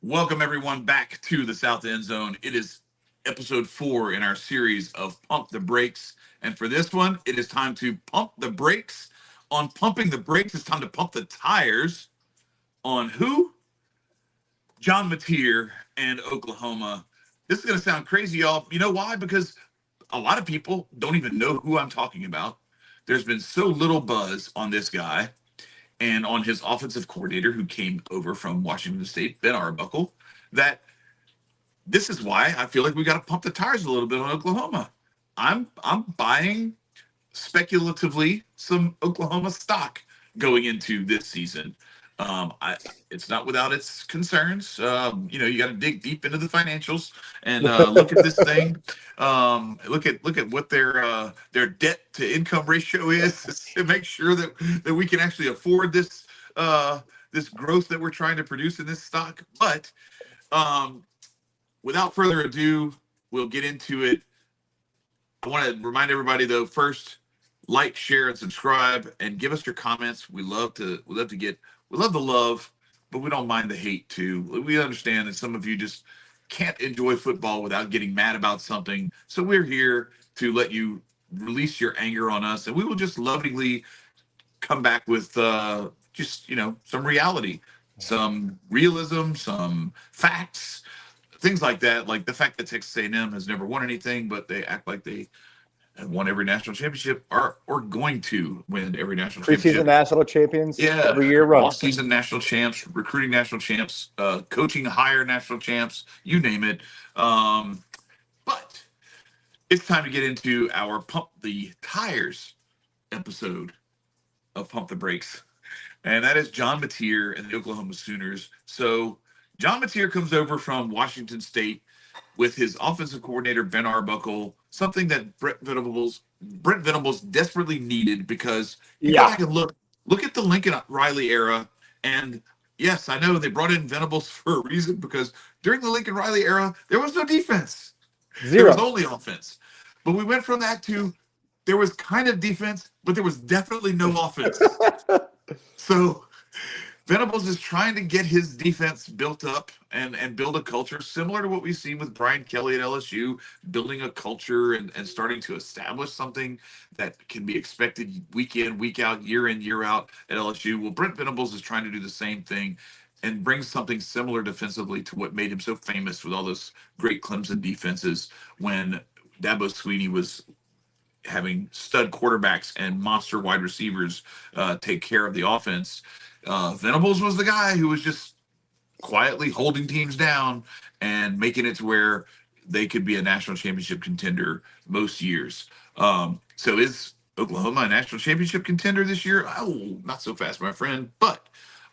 Welcome everyone back to the South End Zone. It is episode 4 in our series of Pump the Brakes. And for this one, it is time to pump the brakes. On pumping the brakes, it's time to pump the tires on who? John Mateer and Oklahoma. This is going to sound crazy, y'all. You know why? Because a lot of people don't even know who I'm talking about. There's been so little buzz on this guy and on his offensive coordinator who came over from Washington State, Ben Arbuckle, that this is why I feel like we got to pump the tires a little bit on Oklahoma. I'm buying speculatively some Oklahoma stock going into this season. It's not without its concerns. You got to dig deep into the financials and look at this thing. Look at what their debt to income ratio is to make sure that we can actually afford this growth that we're trying to produce in this stock. But without further ado, we'll get into it. I want to remind everybody though, first, like, share, and subscribe, and give us your comments. We love the love, but we don't mind the hate too. We understand that some of you just can't enjoy football without getting mad about something. So we're here to let you release your anger on us, and we will just lovingly come back with some reality, some realism, some facts, things like that. Like the fact that Texas A&M has never won anything, but they act like they have won every national championship, or going to win every national championship. Preseason national champions, Yeah, every year run. Off-season national champs, recruiting national champs, coaching higher national champs, you name it. But it's time to get into our Pump the Tires episode of Pump the Brakes. And that is John Mateer and the Oklahoma Sooners. So John Mateer comes over from Washington State with his offensive coordinator, Ben Arbuckle, something that Brent Venables desperately needed, because you go back and look at the Lincoln Riley era. And yes, I know they brought in Venables for a reason, because during the Lincoln Riley era, there was no defense. Zero. There was only offense. But we went from that to there was kind of defense, but there was definitely no offense. So Venables is trying to get his defense built up and build a culture similar to what we've seen with Brian Kelly at LSU, building a culture and starting to establish something that can be expected week in, week out, year in, year out at LSU. Well, Brent Venables is trying to do the same thing and bring something similar defensively to what made him so famous with all those great Clemson defenses when Dabo Swinney was having stud quarterbacks and monster wide receivers take care of the offense. Venables was the guy who was just quietly holding teams down and making it to where they could be a national championship contender most years. So is Oklahoma a national championship contender this year? Oh, not so fast, my friend. But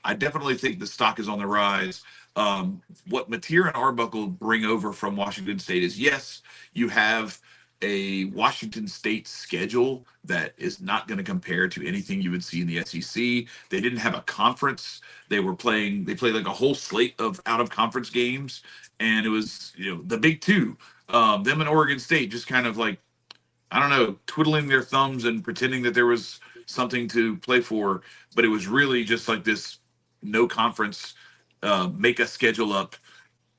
I definitely think the stock is on the rise. What Mateer and Arbuckle bring over from Washington State is, yes, you have a Washington State schedule that is not going to compare to anything you would see in the SEC. They didn't have a conference. They played like a whole slate of out of conference games. And it was, the big two, them and Oregon State, just kind of like, I don't know, twiddling their thumbs and pretending that there was something to play for. But it was really just like this no conference, make a schedule up.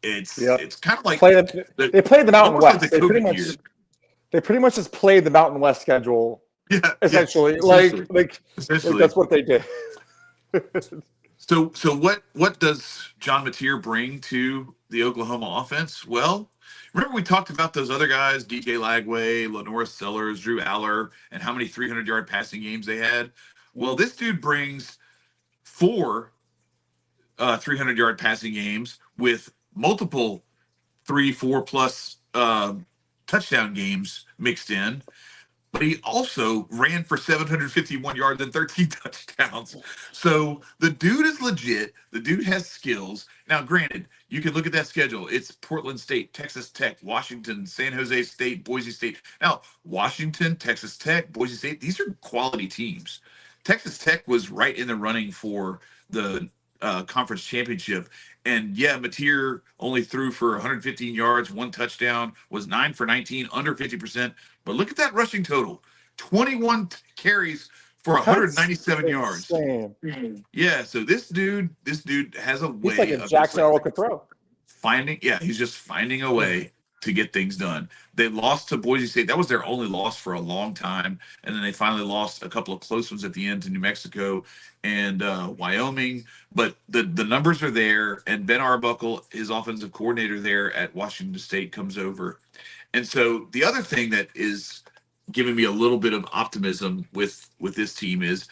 It's kind of like they played the Mountain West. Like the they pretty much just played the Mountain West schedule. Yeah, essentially. Essentially. That's what they did. So what does John Mateer bring to the Oklahoma offense? Well, remember we talked about those other guys, DJ Lagway, Lenora Sellers, Drew Aller, and how many 300-yard passing games they had? Well, this dude brings 4 300-yard passing games with multiple 3-4 plus touchdown games mixed in, but he also ran for 751 yards and 13 touchdowns. So the dude is legit. The dude has skills. Now, granted, you can look at that schedule. It's Portland State, Texas Tech, Washington, San Jose State, Boise State. Now, Washington, Texas Tech, Boise State, these are quality teams. Texas Tech was right in the running for the conference championship. And yeah, Mateer only threw for 115 yards, 1 touchdown, was 9 for 19, under 50%. But look at that rushing total, 21 carries for 197 yards. Insane. Yeah, so this dude has a way. He's like a Jackson Earl could throw. he's just finding a way to get things done. They lost to Boise State. That was their only loss for a long time. And then they finally lost a couple of close ones at the end to New Mexico and Wyoming. But the numbers are there. And Ben Arbuckle, his offensive coordinator there at Washington State, comes over. And so the other thing that is giving me a little bit of optimism with this team is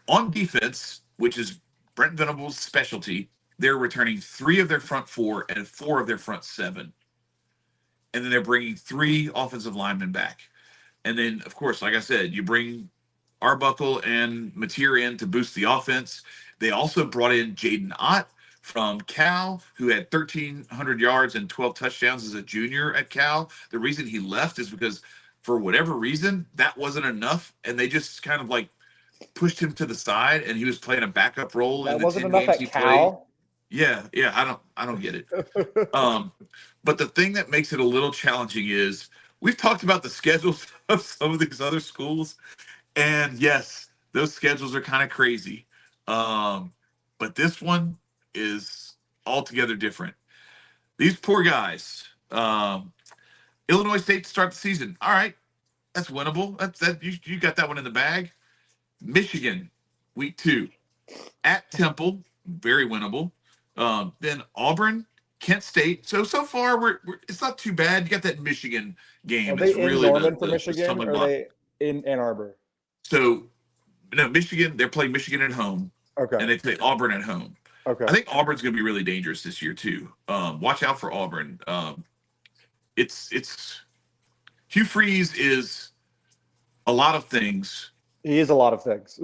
on defense, which is Brent Venables' specialty. They're returning 3 of their front 4 and 4 of their front 7. And then they're bringing 3 offensive linemen back. And then, of course, like I said, you bring Arbuckle and Mateer in to boost the offense. They also brought in Jaden Ott from Cal, who had 1,300 yards and 12 touchdowns as a junior at Cal. The reason he left is because, for whatever reason, that wasn't enough. And they just kind of like pushed him to the side, and he was playing a backup role That in the wasn't 10 enough games at he Cal. played. Yeah, I don't get it. But the thing that makes it a little challenging is we've talked about the schedules of some of these other schools, and yes, those schedules are kind of crazy. But this one is altogether different. These poor guys. Illinois State to start the season. All right, that's winnable. That you got that one in the bag. Michigan, week 2, at Temple, very winnable. Then Auburn, Kent State. So far we're it's not too bad. You got that Michigan game. Are It's they in really Norman for the Michigan, stumbling or are block. they in Ann Arbor? So no, Michigan. They're playing Michigan at home, Okay. and they play Auburn at home. Okay. I think Auburn's going to be really dangerous this year too. Watch out for Auburn. It's Hugh Freeze is a lot of things. He is a lot of things.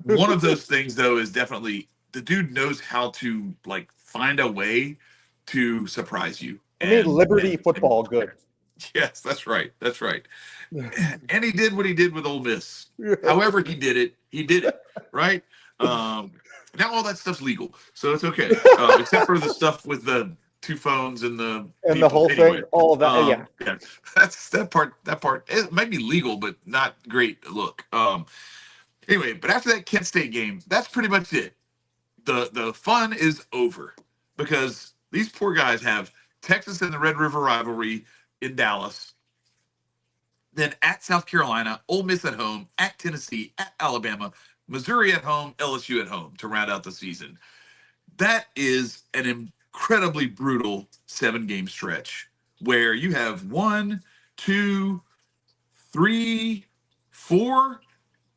One of those things, though, is definitely the dude knows how to like find a way to surprise you. I mean, Liberty football, good. Yes, that's right. That's right. And he did what he did with Ole Miss. However he did it, right? Now all that stuff's legal, so it's okay, except for the stuff with the 2 phones and the whole thing, all of that. Yeah, that's that part. It might be legal, but not great look. Anyway, but after that Kent State game, that's pretty much it. The fun is over because these poor guys have Texas and the Red River rivalry in Dallas. Then at South Carolina, Ole Miss at home, at Tennessee, at Alabama, Missouri at home, LSU at home to round out the season. That is an incredibly brutal 7-game stretch where you have 1, 2, 3, 4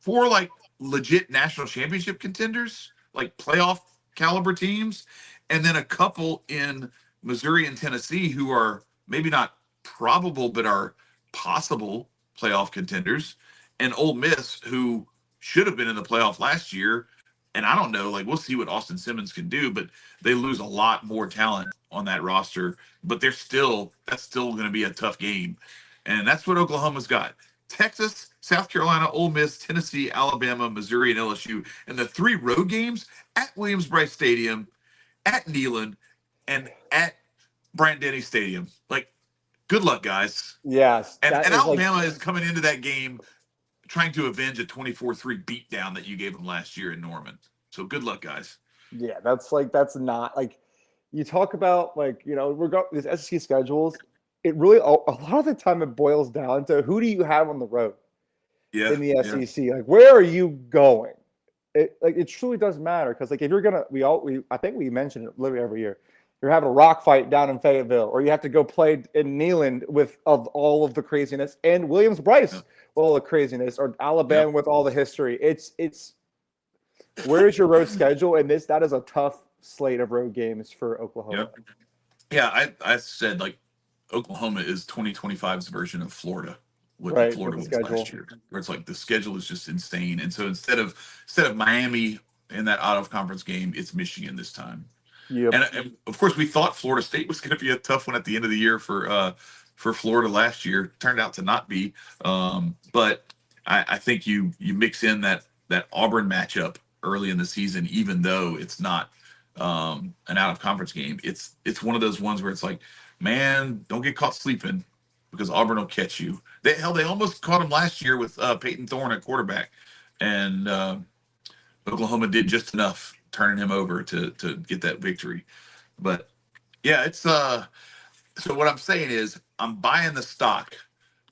like legit national championship contenders, like playoff caliber teams, and then a couple in Missouri and Tennessee who are maybe not probable but are possible playoff contenders, and Ole Miss who should have been in the playoff last year. And I don't know, like we'll see what Austin Simmons can do, but they lose a lot more talent on that roster. But that's still going to be a tough game, and that's what Oklahoma's got. Texas, South Carolina, Ole Miss, Tennessee, Alabama, Missouri, and LSU, and the 3 road games at Williams-Brice Stadium, at Neyland, and at Bryant-Denny Stadium. Like, good luck, guys. Yes. And Alabama is coming into that game trying to avenge a 24-3 beatdown that you gave them last year in Norman. So good luck, guys. Yeah, that's not like you talk about these SEC schedules. It really a lot of the time it boils down to who do you have on the road in the SEC? Like, where are you going? It truly does matter because like if you're gonna I think we mention it literally every year. You're having a rock fight down in Fayetteville, or you have to go play in Neyland with all of the craziness, and Williams-Brice with all the craziness, or Alabama with all the history. It's where is your road schedule? And that is a tough slate of road games for Oklahoma. Yeah, I said like Oklahoma is 2025's version of Florida. What Florida was last year, where it's like the schedule is just insane. And so instead of Miami in that out of conference game, it's Michigan this time. Yep. And of course, we thought Florida State was going to be a tough one at the end of the year for Florida last year. Turned out to not be. But I think you mix in that Auburn matchup early in the season, even though it's not an out of conference game. It's one of those ones where it's like, man, don't get caught sleeping because Auburn will catch you. They almost caught him last year with Peyton Thorne at quarterback, and Oklahoma did just enough turning him over to get that victory. But Yeah, it's so what I'm saying is I'm buying the stock,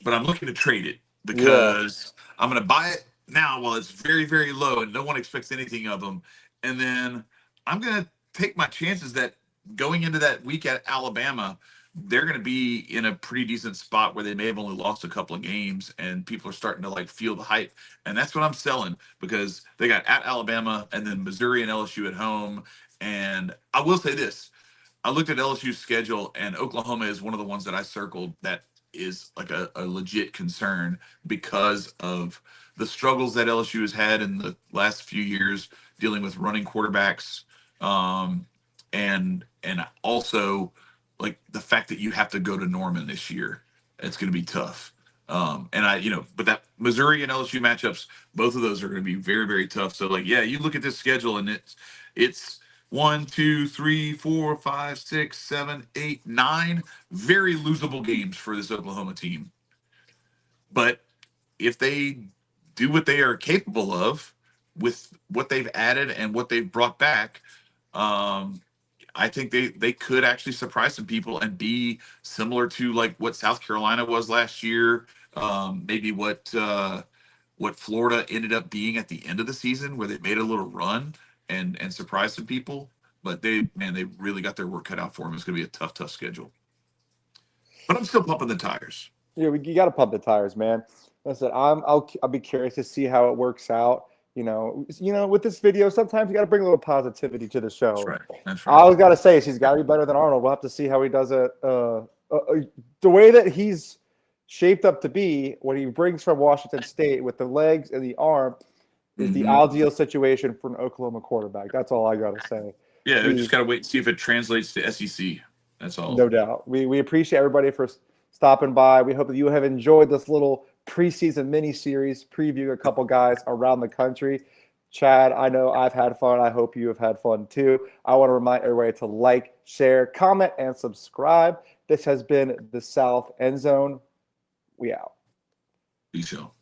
but I'm looking to trade it Yeah. because I'm going to buy it now while it's very, very low and no one expects anything of them. And then I'm going to take my chances that going into that week at Alabama, they're going to be in a pretty decent spot where they may have only lost a couple of games and people are starting to like feel the hype. And that's what I'm selling because they got at Alabama and then Missouri and LSU at home. And I will say this, I looked at LSU's schedule, and Oklahoma is one of the ones that I circled that is like a legit concern because of the struggles that LSU has had in the last few years dealing with running quarterbacks, um, and also like the fact that you have to go to Norman this year. It's going to be tough. And but that Missouri and LSU matchups, both of those are going to be very, very tough. So like, yeah, you look at this schedule and it's 1, 2, 3, 4, 5, 6, 7, 8, 9 very losable games for this Oklahoma team. But if they do what they are capable of with what they've added and what they've brought back, um, I think they could actually surprise some people and be similar to like what South Carolina was last year, maybe what Florida ended up being at the end of the season, where they made a little run and surprised some people. But they really got their work cut out for them. It's going to be a tough, tough schedule. But I'm still pumping the tires. Yeah, you got to pump the tires, man. Listen, I'll be curious to see how it works out. With this video, sometimes you got to bring a little positivity to the show. That's right. That's I right. always got to say he's got to be better than Arnold. We'll have to see how he does it. The way that he's shaped up to be, what he brings from Washington State with the legs and the arm, is the ideal situation for an Oklahoma quarterback. That's all I got to say. Yeah, we just got to wait and see if it translates to SEC. That's all. No doubt. We appreciate everybody for stopping by. We hope that you have enjoyed this little preseason mini series previewing a couple guys around the country. Chad, I know I've had fun. I hope you have had fun too. I want to remind everybody to like, share, comment, and subscribe. This has been the South End Zone. We out. Peace out.